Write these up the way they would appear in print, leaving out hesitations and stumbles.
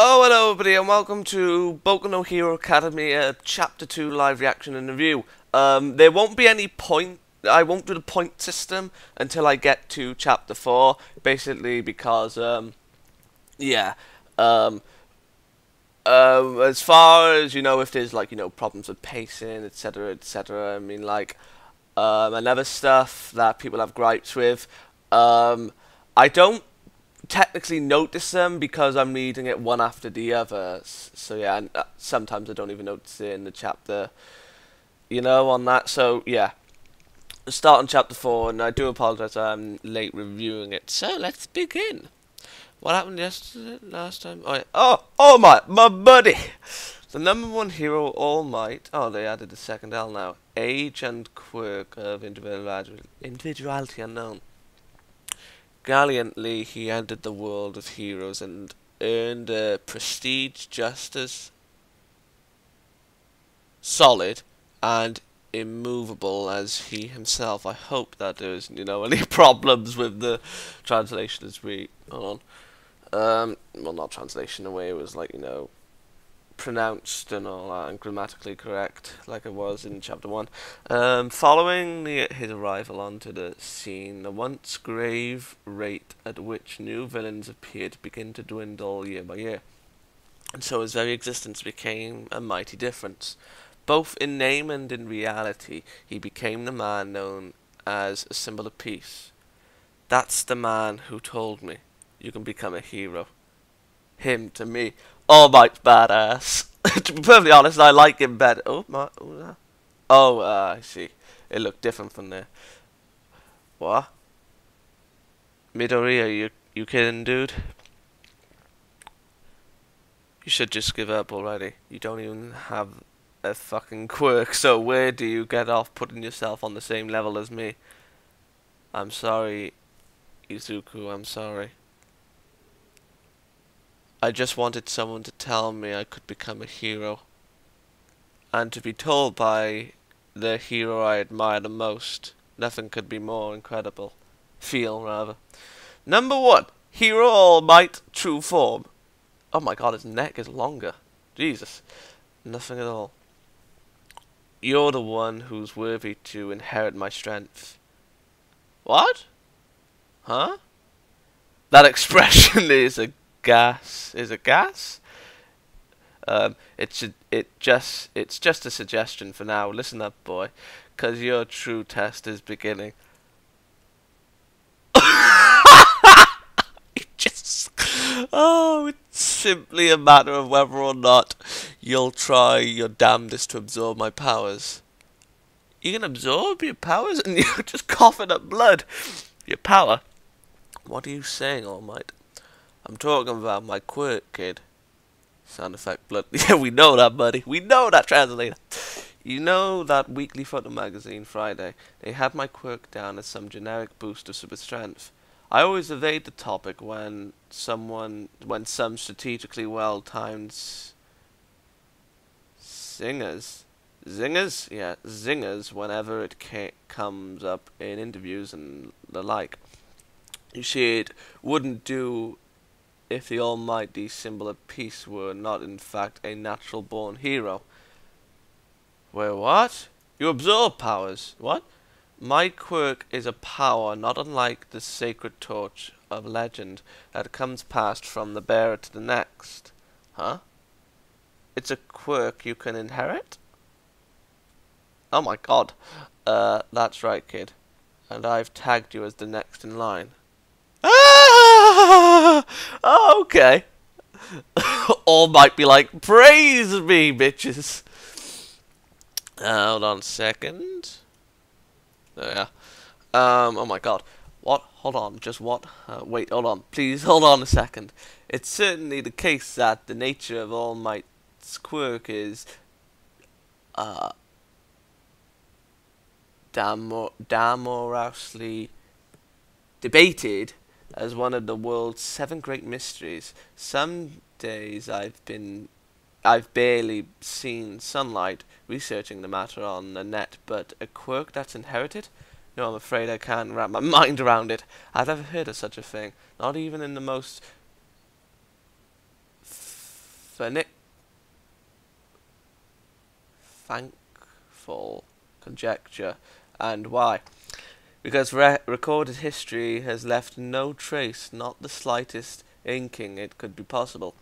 Oh, hello everybody, and welcome to Boku no Hero Academy Chapter 2 live reaction and review. There won't be any point, I won't do the point system until I get to Chapter 4, basically because, yeah, um, as far as, if there's, problems with pacing, etc., etc., I mean, and other stuff that people have gripes with, I don't technically notice them because I'm reading it one after the other. So yeah, and sometimes I don't even notice it in the chapter, on that. So yeah, start on chapter 4, and I do apologize I'm late reviewing it. So let's begin. What happened yesterday, last time? Oh, yeah. oh my buddy! The number one hero, All Might. Oh, they added a second L now. Age and quirk of individuality unknown. Gallantly, he entered the world of heroes and earned a prestige just as solid and immovable as he himself. I hope that there's, any problems with the translation as we... Hold on. Well, not translation, the way it was, pronounced and all that, and grammatically correct, like it was in chapter 1. Following his arrival onto the scene, the once grave rate at which new villains appeared began to dwindle year by year, and so his very existence became a mighty difference. Both in name and in reality, he became the man known as a symbol of peace. That's the man who told me, you can become a hero. Him to me. All Might's badass. To be perfectly honest, I like him better. I see. It looked different from there. What? Midori, are you kidding, dude? You should just give up already. You don't even have a fucking quirk, so where do you get off putting yourself on the same level as me? I'm sorry, Izuku, I'm sorry. I just wanted someone to tell me I could become a hero. And to be told by the hero I admire the most. Nothing could be more incredible. Rather. Number 1. Hero All Might, true form. Oh my god, his neck is longer. Jesus. Nothing at all. You're the one who's worthy to inherit my strength. What? Huh? That expression is a gas. Is it gas? It's just a suggestion for now. Listen up, boy, 'cause your true test is beginning. It's simply a matter of whether or not you'll try your damnedest to absorb my powers. You can absorb your powers, and you're just coughing up blood. Your power. What are you saying, All Might? I'm talking about my quirk, kid. Sound effect blood. Yeah, we know that, buddy. We know that, translator. You know that weekly photo magazine, Friday? They had my quirk down as some generic boost of super strength. I always evade the topic when some strategically well-timed zingers, yeah, zingers, whenever it comes up in interviews and the like. You see, it wouldn't do if the almighty symbol of peace were not in fact a natural-born hero. Wait, what? You absorb powers? What? My quirk is a power not unlike the sacred torch of legend that comes passed from the bearer to the next. Huh? It's a quirk you can inherit? Oh my god. That's right, kid. And I've tagged you as the next in line. Ah! Oh, okay. All might be like, praise me, bitches. Hold on a second. Yeah. Oh my god. What? Hold on. Just what? Wait, hold on. Please hold on a second. It's certainly the case that the nature of All Might's quirk is, damorously debated as one of the world's 7 great mysteries. Some days I've barely seen sunlight researching the matter on the net, but a quirk that's inherited? No, I'm afraid I can't wrap my mind around it. I've never heard of such a thing, not even in the most thankful conjecture. And why? Because recorded history has left no trace, not the slightest inkling it could be possible.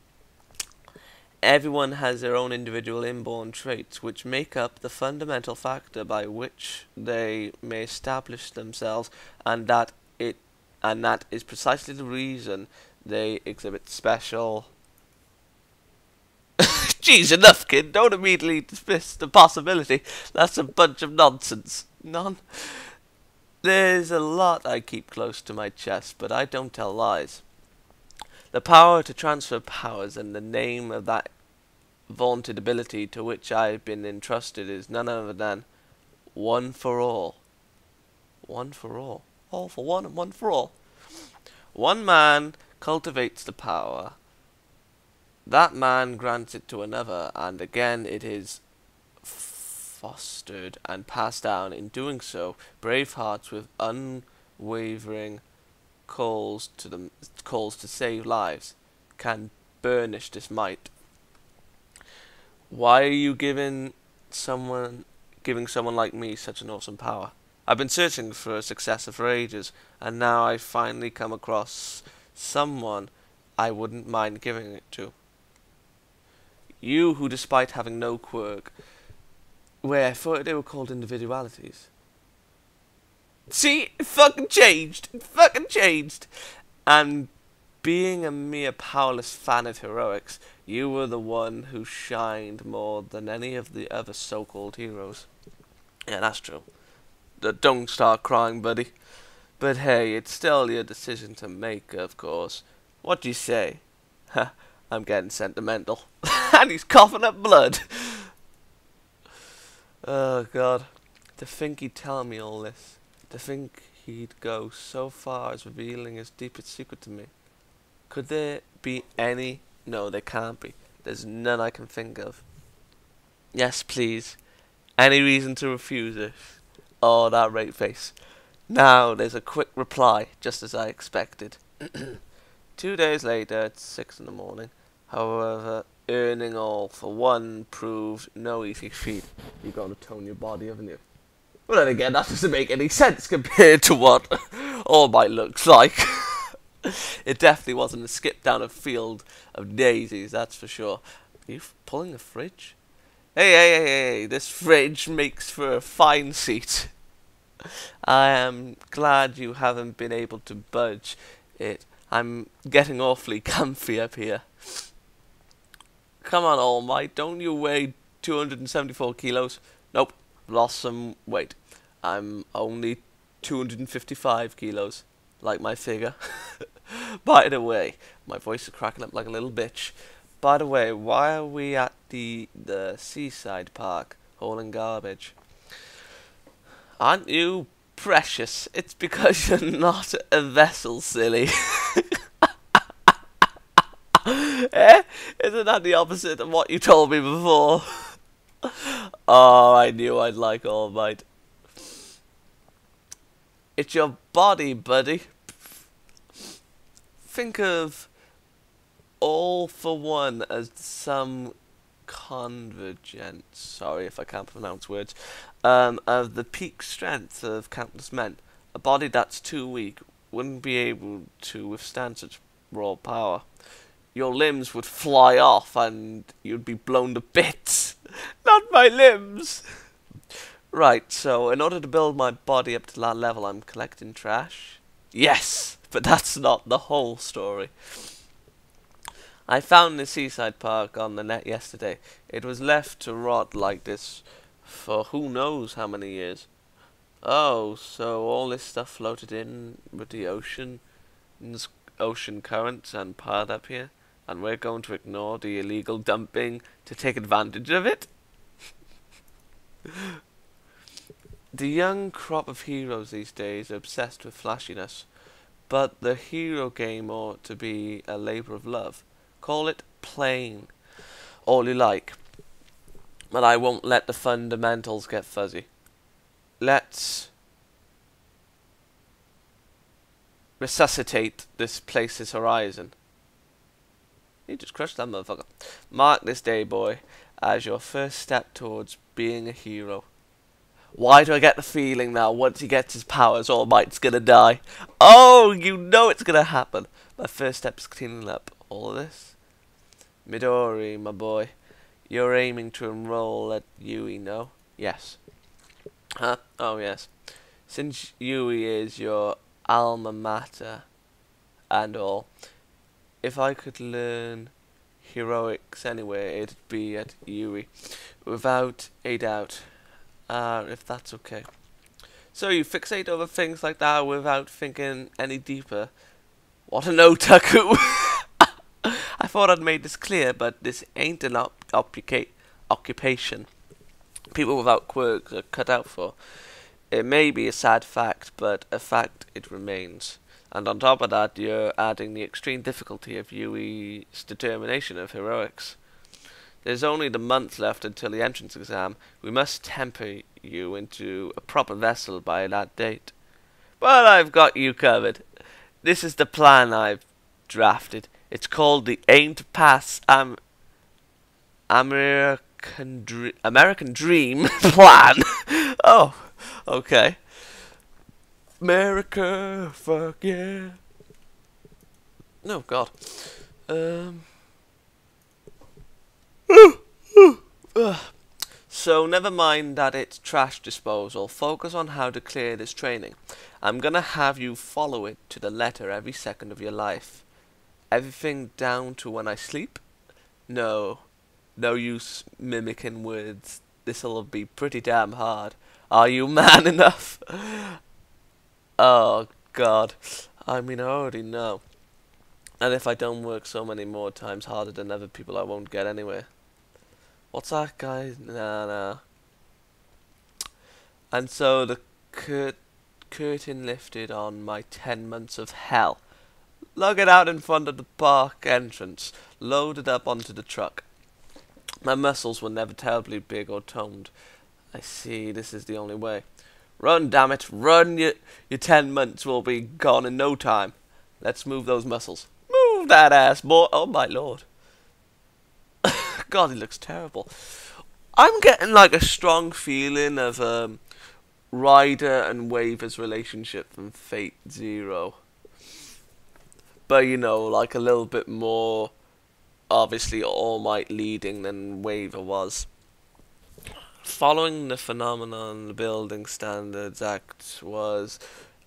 Everyone has their own individual inborn traits, which make up the fundamental factor by which they may establish themselves, and that is precisely the reason they exhibit special. Jeez, enough, kid! Don't immediately dismiss the possibility. That's a bunch of nonsense. There's a lot I keep close to my chest, but I don't tell lies. The power to transfer powers and the name of that vaunted ability to which I've been entrusted is none other than one for all. One for all. All for one and one for all. One man cultivates the power. That man grants it to another, and again it is fostered and passed down. In doing so, brave hearts with unwavering calls to save lives can burnish this might. Why are you giving someone like me such an awesome power? I've been searching for a successor for ages, and now I finally come across someone I wouldn't mind giving it to. You who, despite having no quirk, I thought they were called individualities. See, it fucking changed. It fucking changed. And being a mere powerless fan of heroics, you were the one who shined more than any of the other so-called heroes. Yeah, that's true. Don't start crying, buddy. But hey, it's still your decision to make, of course. What do you say? Ha, I'm getting sentimental. And he's coughing up blood. Oh, God. To think he'd tell me all this. To think he'd go so far as revealing his deepest secret to me. Could there be any? No, there can't be. There's none I can think of. Yes, please. Any reason to refuse it? Oh, that rate face. Now there's a quick reply, just as I expected. 2 days later, at 6 in the morning. However, earning all for one proved no easy feat. You've got to tone your body, haven't you? Well, then again, that doesn't make any sense compared to what All Might looks like. It definitely wasn't a skip down a field of daisies, that's for sure. Are you pulling the fridge? Hey, this fridge makes for a fine seat. I am glad you haven't been able to budge it. I'm getting awfully comfy up here. Come on, All Might, don't you weigh 274 kilos? Nope, lost some weight. I'm only 255 kilos, like my figure. By the way, my voice is cracking up like a little bitch. By the way, why are we at the seaside park hauling garbage? Aren't you precious? It's because you're not a vessel, silly. Eh? Isn't that the opposite of what you told me before? Oh, I knew I'd like All Might. It's your body, buddy. Think of all for one as some convergence, sorry if I can't pronounce words, of the peak strength of countless men. A body that's too weak wouldn't be able to withstand such raw power. Your limbs would fly off and you'd be blown to bits. Not my limbs! Right, so in order to build my body up to that level, I'm collecting trash? Yes, but that's not the whole story. I found the seaside park on the net yesterday. It was left to rot like this for who knows how many years. Oh, so all this stuff floated in with the ocean currents and piled up here, and we're going to ignore the illegal dumping to take advantage of it? The young crop of heroes these days are obsessed with flashiness, but the hero game ought to be a labour of love. Call it plain, all you like, but I won't let the fundamentals get fuzzy. Let's resuscitate this place's horizon. You just crushed that motherfucker. Mark this day, boy, as your first step towards being a hero. Why do I get the feeling now, once he gets his powers, All Might's gonna die? Oh, you know it's gonna happen. My first step is cleaning up all of this. Midori, my boy, you're aiming to enroll at UE, no? Yes. Huh? Oh, yes. Since UE is your alma mater and all, if I could learn heroics anywhere, it'd be at UE, without a doubt. If that's okay. So you fixate over things like that without thinking any deeper. What an otaku! I thought I'd made this clear, but this ain't an occupation people without quirks are cut out for. It may be a sad fact, but a fact it remains. And on top of that, you're adding the extreme difficulty of UE's determination of heroics. There's only the month left until the entrance exam. We must temper you into a proper vessel by that date. But I've got you covered. This is the plan I've drafted. It's called the Aim to Pass American Dream Plan. Oh, okay. America, fuck yeah. Oh, God. So never mind that it's trash disposal. Focus on how to clear this training. I'm gonna have you follow it to the letter every second of your life. Everything down to when I sleep? No use mimicking words. This'll be pretty damn hard. Are you man enough? Oh, God. I mean, I already know. And if I don't work so many more times harder than other people, I won't get anywhere. What's that, guy? Nah. And so the curtain lifted on my 10 months of hell. Lug it out in front of the park entrance. Loaded up onto the truck. My muscles were never terribly big or toned. I see, this is the only way. Run, damn it, run! Your 10 months will be gone in no time. Let's move those muscles. Move that ass, boy! Oh my lord! God, he looks terrible. I'm getting like a strong feeling of Ryder and Waver's relationship from Fate Zero, but you know, like a little bit more. Obviously, All Might leading than Waver was. Following the phenomenon, the Building Standards Act was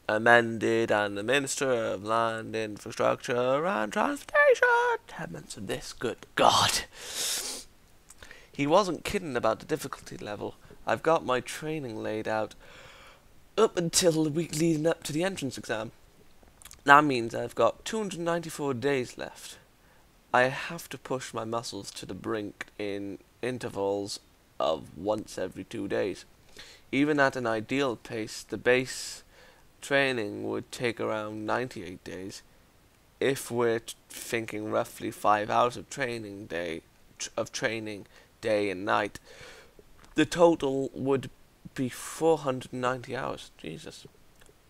amended, and the Minister of Land, Infrastructure and Transportation, 10 months of this, good God. He wasn't kidding about the difficulty level. I've got my training laid out up until the week leading up to the entrance exam. That means I've got 294 days left. I have to push my muscles to the brink in intervals of once every 2 days. Even at an ideal pace, the base training would take around 98 days. If we're thinking roughly 5 hours of training day and night, the total would be 490 hours. Jesus.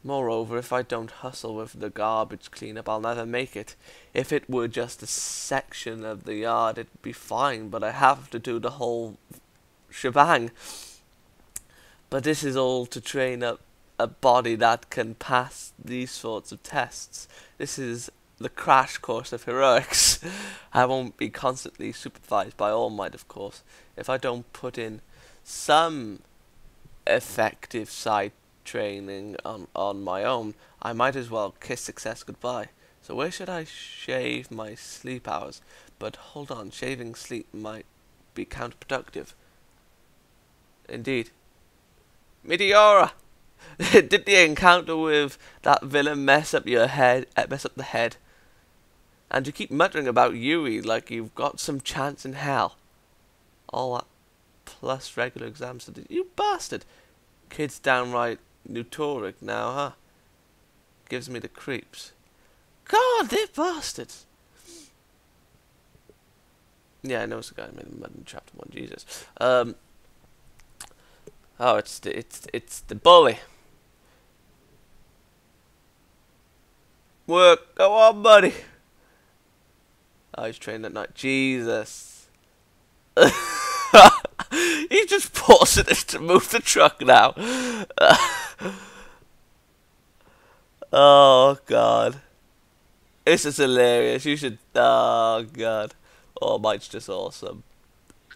Moreover, if I don't hustle with the garbage cleanup, I'll never make it. If it were just a section of the yard, it'd be fine, but I have to do the whole shebang. But this is all to train up a body that can pass these sorts of tests. This is the crash course of heroics. I won't be constantly supervised by All Might, of course. If I don't put in some effective side training on my own, I might as well kiss success goodbye. So where should I shave my sleep hours? But hold on, shaving sleep might be counterproductive. Indeed. Meteora! Did the encounter with that villain mess up your head? Mess up the head? And you keep muttering about Yui like you've got some chance in hell. All that plus regular exams. You bastard! Kid's downright neurotic now, huh? Gives me the creeps. God, they're bastards. Yeah, I know it's the guy who made the mud in chapter 1. Jesus. Oh, it's the bully. Work, go on, buddy. Oh, he's training at night. Jesus. He's just pausing it to move the truck now. Oh, God. This is hilarious. You should... Oh, God. Oh, Mike's just awesome.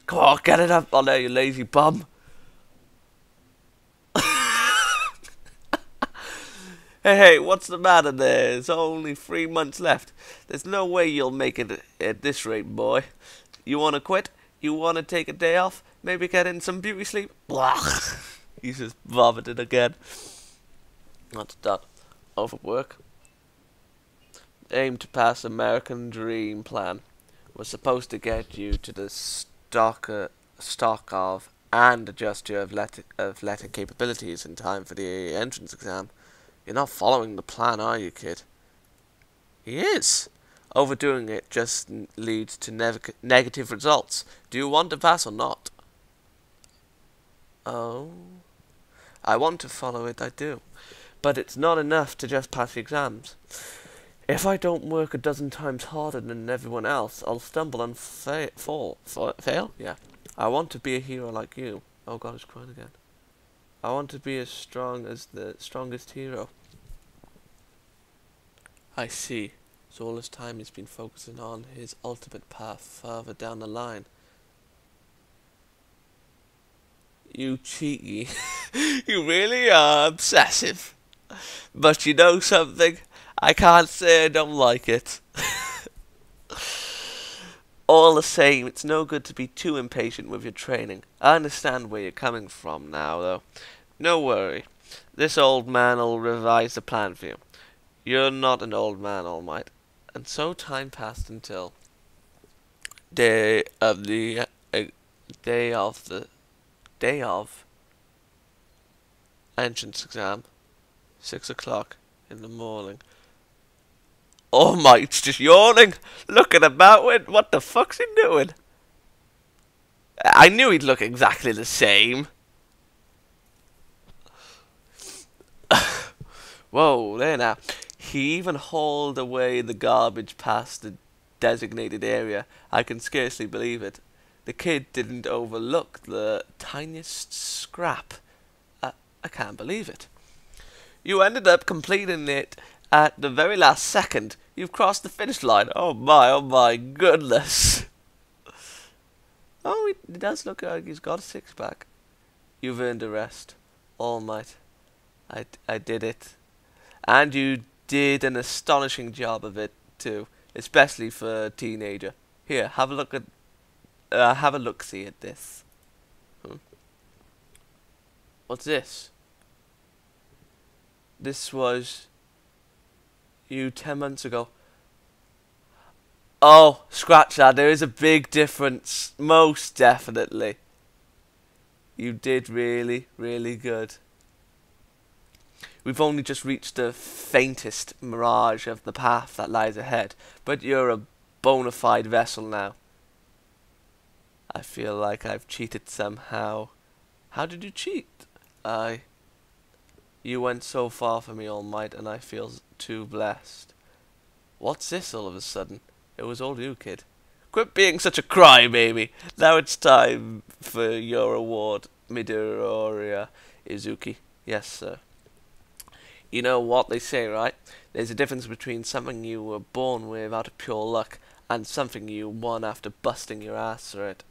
Come on, get it up on there, you lazy bum. Hey, what's the matter there? There's only 3 months left. There's no way you'll make it at this rate, boy. You want to quit? You want to take a day off? Maybe get in some beauty sleep? Blah. He's just vomited again. That's done. Overwork. Aim to pass American Dream plan. Was supposed to get you to the stock of and adjust your athletic capabilities in time for the entrance exam. You're not following the plan, are you, kid? He is. Overdoing it just leads to negative results. Do you want to pass or not? Oh. I want to follow it, I do. But it's not enough to just pass the exams. If I don't work a dozen times harder than everyone else, I'll stumble and fall. Fail? Yeah. I want to be a hero like you. Oh God, he's crying again. I want to be as strong as the strongest hero. I see. So all this time he's been focusing on his ultimate path further down the line. You cheeky. You really are obsessive. But you know something? I can't say I don't like it. All the same, it's no good to be too impatient with your training. I understand where you're coming from now, though. No worry. This old man'll revise the plan for you. You're not an old man, All Might. And so time passed until day of entrance exam, 6 o'clock in the morning. Oh, Mike's just yawning, looking about it. What the fuck's he doing? I knew he'd look exactly the same. Whoa, there now. He even hauled away the garbage past the designated area. I can scarcely believe it. The kid didn't overlook the tiniest scrap. I can't believe it. You ended up completing it at the very last second. You've crossed the finish line. Oh my goodness. Oh, it does look like he's got a six-pack. You've earned a rest. All Might. I did it. And you did an astonishing job of it too, especially for a teenager. Here, have a look at have a look-see at this. What's this? This was you 10 months ago. Oh, scratch that. There is a big difference. Most definitely. You did really, really good. We've only just reached the faintest mirage of the path that lies ahead, but you're a bona fide vessel now. I feel like I've cheated somehow. How did you cheat? You went so far for me, All Might, and I feel too blessed. What's this all of a sudden? It was all you, kid. Quit being such a crybaby. Now it's time for your award, Midoriya Izuki. Yes, sir. You know what they say, right? There's a difference between something you were born with out of pure luck and something you won after busting your ass for it.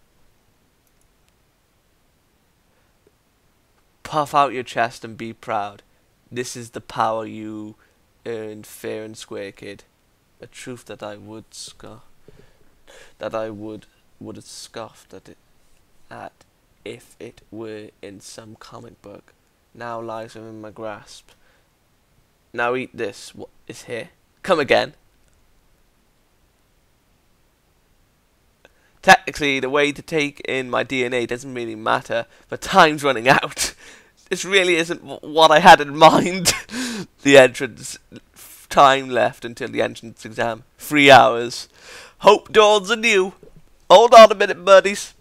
Puff out your chest and be proud. This is the power you earned fair and square, kid. A truth that I would have scoffed at if it were in some comic book. Now lies within my grasp. Now eat this. What is here? Come again. Technically, the way to take in my DNA doesn't really matter, but time's running out. This really isn't what I had in mind. The entrance time left until the entrance exam. 3 hours. Hope dawns anew. Hold on a minute, buddies.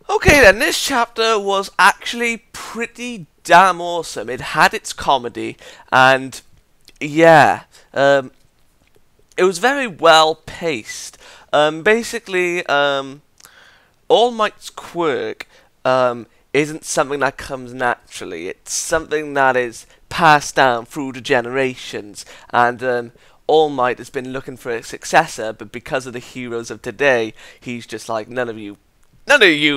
Okay then, this chapter was actually pretty damn awesome. It had its comedy, and yeah, it was very well paced. Basically, All Might's quirk isn't something that comes naturally. It's something that is passed down through the generations, and All Might has been looking for a successor, but because of the heroes of today, he's just like, none of you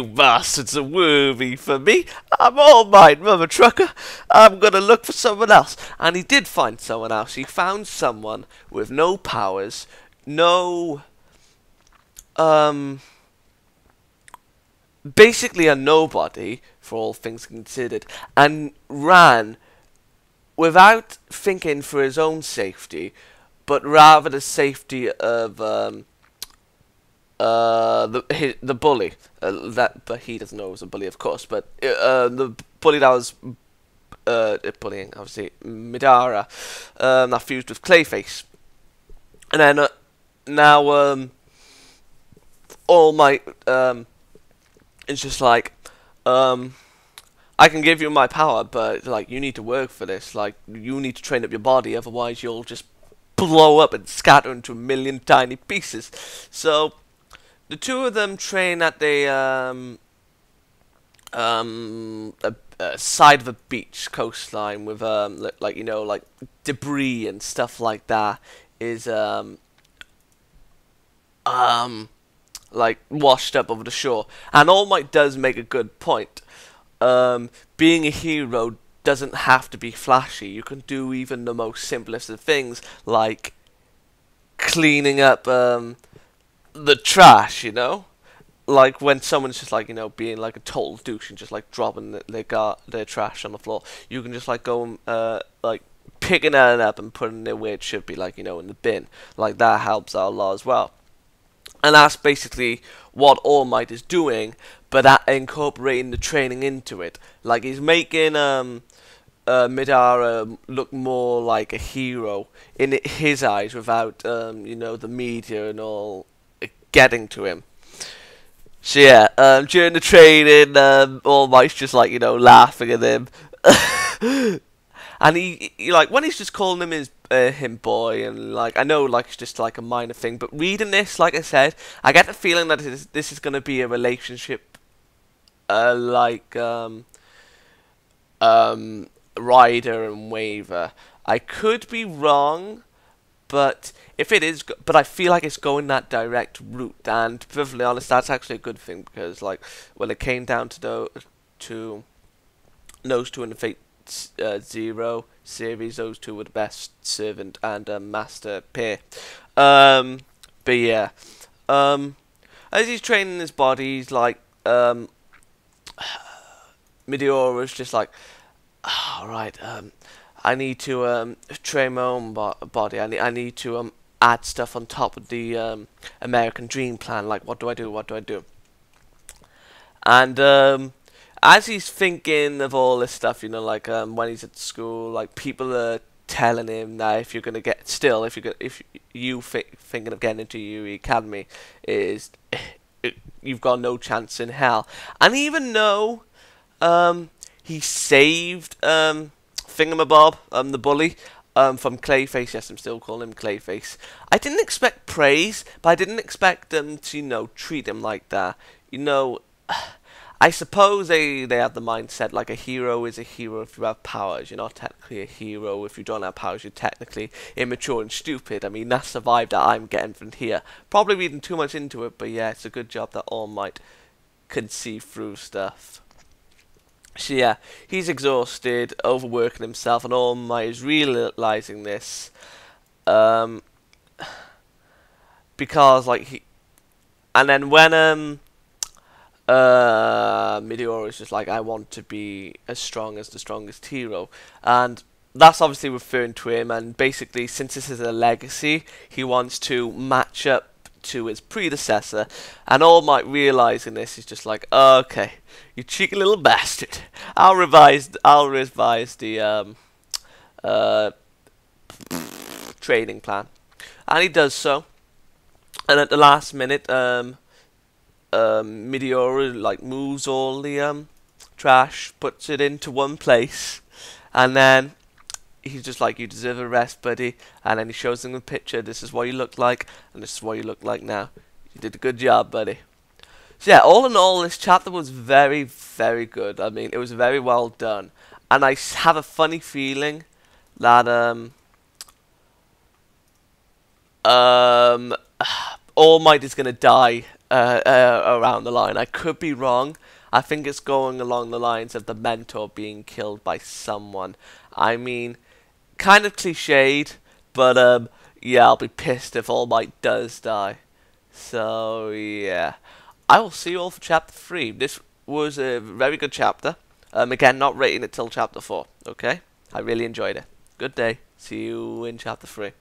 bastards are worthy for me. I'm All Might, mother trucker. I'm gonna look for someone else. And he did find someone else. He found someone with no powers, no, basically a nobody, for all things considered, and ran without thinking for his own safety, but rather the safety of the bully. But he doesn't know it was a bully, of course. But the bully that was bullying, obviously, Midara, that fused with Clayface, and then now All Might it's just like, I can give you my power, but like you need to work for this. Like you need to train up your body, otherwise you'll just blow up and scatter into a million tiny pieces. So the two of them train at the side of a beach coastline with like, you know, like debris and stuff like that is like washed up over the shore. And All Might does make a good point. Being a hero doesn't have to be flashy. You can do even the most simplest of things, like cleaning up the trash, you know? Like when someone's just like, you know, being like a total douche and just like dropping their trash on the floor, you can just like go and like picking it up and putting it where it should be, like, you know, in the bin. Like that helps out a lot as well. And that's basically what All Might is doing, but that incorporating the training into it. Like he's making Midara look more like a hero in his eyes, without you know, the media and all getting to him. So yeah, during the training, All Might's just like, you know, laughing at him. And he like, when he's just calling him him boy, and like, I know like it's just like a minor thing, but reading this, like I said, I get the feeling that this is going to be a relationship like Ryder and Waver. I could be wrong, but if it is, but I feel like it's going that direct route, and to be perfectly honest, that's actually a good thing, because like when it came down to those two in the Fate Zero series, those two were the best servant and master pair. But yeah, as he's training his body, he's like, Meteora's just like, all right, I need to train my own body. I need to add stuff on top of the American Dream plan. Like, what do I do? What do I do? And as he's thinking of all this stuff, you know, like when he's at school, like people are telling him that if you're gonna get if you thinking of getting into UE Academy, is you've got no chance in hell. And even though he saved Thingamabob, the bully, from Clayface. Yes, I'm still calling him Clayface. I didn't expect praise, but I didn't expect them to, you know, treat him like that. You know, I suppose they have the mindset like a hero is a hero if you have powers. You're not technically a hero if you don't have powers. You're technically immature and stupid. I mean, that's the vibe that I'm getting from here. Probably reading too much into it, but yeah, it's a good job that All Might can see through stuff. So yeah, he's exhausted, overworking himself, and All Might is realizing this, because like and then when Meteor is just like, I want to be as strong as the strongest hero, and that's obviously referring to him, and basically since this is a legacy, he wants to match up to his predecessor. And All Might realizing this is just like, okay, you cheeky little bastard, I'll revise the training plan. And he does so, and at the last minute Meteora like moves all the trash, puts it into one place, and then he's just like, you deserve a rest, buddy. And then he shows them a picture. This is what you look like, and this is what you look like now. You did a good job, buddy. So yeah, all in all, this chapter was very, very good. I mean, it was very well done. And I have a funny feeling that, All Might is going to die around the line. I could be wrong. I think it's going along the lines of the mentor being killed by someone. I mean, kind of cliched, but yeah, I'll be pissed if All Might does die. So yeah, I will see you all for chapter 3. This was a very good chapter. Again, not rating it till chapter 4. Okay, I really enjoyed it. Good day. See you in chapter 3.